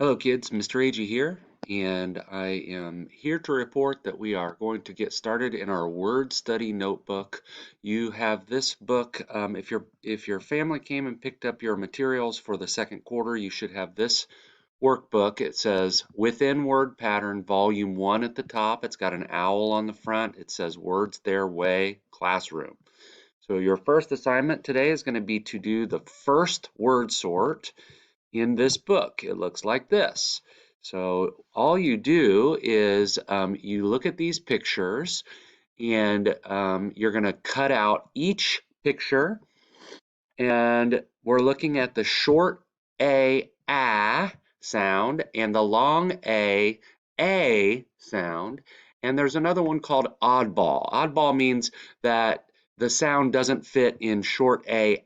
Hello kids, Mr. Agee here, and I am here to report that we are going to get started in our word study notebook. You have this book. If your family came and picked up your materials for the second quarter, you should have this workbook. It says Within Word Pattern, Volume 1 at the top. It's got an owl on the front. It says Words Their Way, Classroom. So your first assignment today is going to be to do the first word sort in this book. It looks like this. So all you do is you look at these pictures and you're going to cut out each picture, and we're looking at the short A sound and the long A sound, and there's another one called oddball. Oddball means that the sound doesn't fit in short A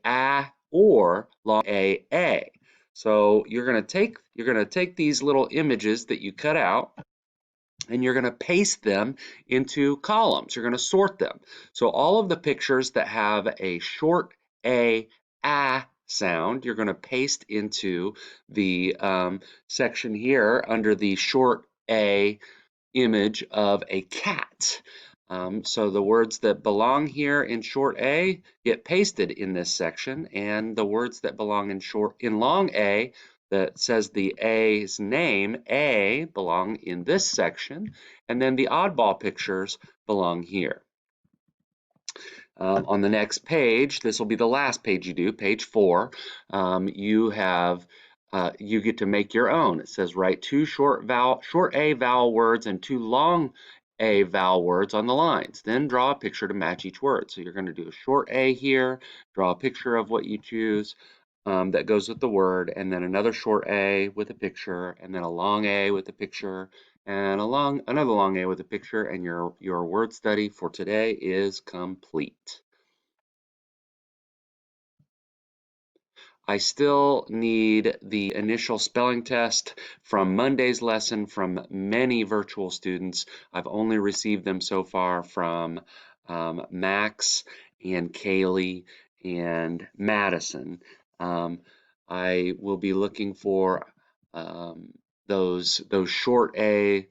or long A. So you're going to take these little images that you cut out and you're going to paste them into columns. You're going to sort them. So all of the pictures that have a short A sound, you're going to paste into the section here under the short A image of a cat. So the words that belong here in short A get pasted in this section, and the words that belong in long A that says the A's name, A, belong in this section, and then the oddball pictures belong here. On the next page, this will be the last page you do, page 4, you get to make your own. It says write two short A vowel words and two long A vowel words on the lines. Then draw a picture to match each word. So you're going to do a short A here, draw a picture of what you choose that goes with the word, and then another short A with a picture, and then a long A with a picture, and another long A with a picture, and your word study for today is complete. I still need the initial spelling test from Monday's lesson from many virtual students. I've only received them so far from Max and Kaylee and Madison. Um, I will be looking for those short A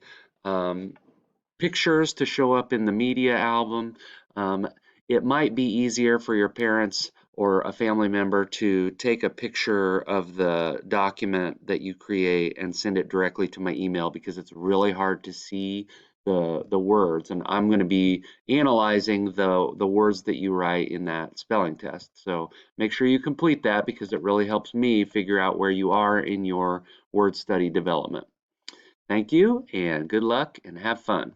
pictures to show up in the media album. Um, it might be easier for your parents or a family member to take a picture of the document that you create and send it directly to my email, because it's really hard to see the words, and I'm going to be analyzing the words that you write in that spelling test. So make sure you complete that, because it really helps me figure out where you are in your word study development. Thank you, and good luck, and have fun.